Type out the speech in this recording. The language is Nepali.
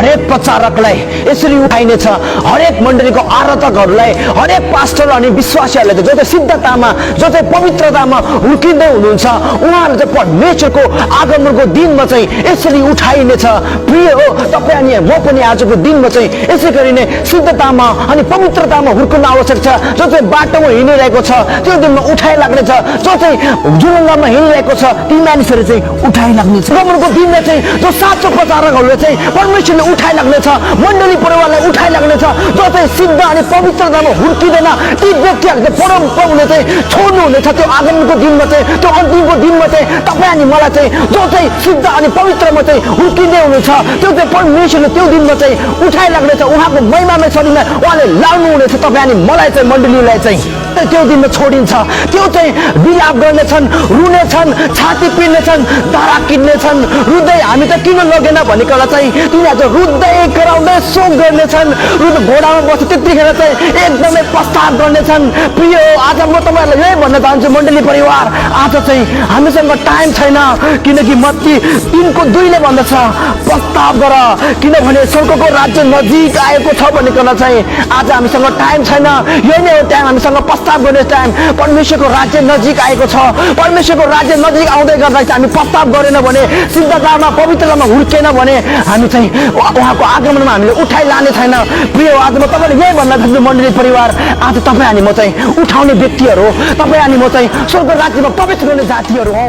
हरेक प्रचारकलाई यसरी उठाइनेछ, हरेक मण्डलीको आराधकहरूलाई, हरेक पास्टर अनि विश्वासीहरूलाई जो चाहिँ सिद्धतामा, जो चाहिँ पवित्रतामा हुर्किँदै हुनुहुन्छ, उहाँहरू चाहिँ परमेश्वरको आगमनको दिनमा चाहिँ यसरी उठाइनेछ। प्रिय हो, तपाईँ अनि म पनि आजको दिनमा चाहिँ यसै गरी नै सिद्धतामा अनि पवित्रतामा हुर्कन आवश्यक छ। जो चाहिँ बाटोमा हिँडिरहेको छ त्यो दिनमा उठाइ लाग्नेछ, जो चाहिँ जुलुङ्गामा हिँडिरहेको छ ती मानिसहरू चाहिँ उठाइ लाग्नेछ। आगमनको दिनमा चाहिँ जो साँचो प्रचारकहरूले चाहिँ परमेश्वरले उठाइ लाग्नेछ, मण्डली परिवारलाई उठाइ लाग्नेछ। जो चाहिँ सिद्ध अनि पवित्रतामा हुर्किँदैन ती व्यक्तिहरूले चाहिँ परमप्रभुले चाहिँ छोड्नुहुनेछ। त्यो आगमनको दिनमा चाहिँ, त्यो अन्तिमको दिनमा चाहिँ तपाईँ अनि मलाई चाहिँ जो चाहिँ सिद्ध अनि पवित्रमा चाहिँ हुर्किँदै हुनेछ, त्यो चाहिँ परमेश्वरले त्यो दिनमा चाहिँ उठाइ लाग्नेछ। उहाँको महिमामय शरीरमा उहाँले लाउनु हुनेछ तपाईँ अनि मलाई चाहिँ, मण्डलीलाई चाहिँ त्यो दिनमा छोडिन्छ। त्यो चाहिँ विलाप गर्नेछन्, रुनेछन्, छाती पिर्नेछन्, धारा किन्नेछन्, रुँदै हामी त किन लगेन भनेकोलाई चाहिँ तिनीहरू चाहिँ रुँदै कराउँदै शोक गर्नेछन्। घोडामा बस्छ त्यतिखेर चाहिँ एकदमै प्रस्ताव गर्नेछन्। प्रिय आज म तपाईँहरूलाई यही भन्न चाहन्छु मण्डली परिवार, आज चाहिँ हामीसँग टाइम छैन, किनकि मत्ती 3:2 भन्दछ प्रस्ताव गर, किनभने स्वर्गको राज्य नजिक आएको छ भनेकोलाई चाहिँ आज हामीसँग टाइम छैन। यही नै हो टाइम, हामीसँग प्रस्ताव गर्ने टाइम। परमेश्वरको राज्य नजिक आएको छ। परमेश्वरको राज्य नजिक आउँदै गर्दा चाहिँ हामी प्रस्ताव गरेन भने, सिद्धतामा पवित्रतामा हुर्केन भने हामी चाहिँ उहाँको आगमनमा हामीले उठाइ लाने छैन। प्रिय आज म तपाईँले यही भन्न चाहन्छु मण्डली परिवार, आज तपाईँ अनि म चाहिँ उठाउने व्यक्तिहरू हो। तपाईँ अनि म चाहिँ स्वर्ग राज्यमा प्रवेश गर्ने जातिहरू हौ।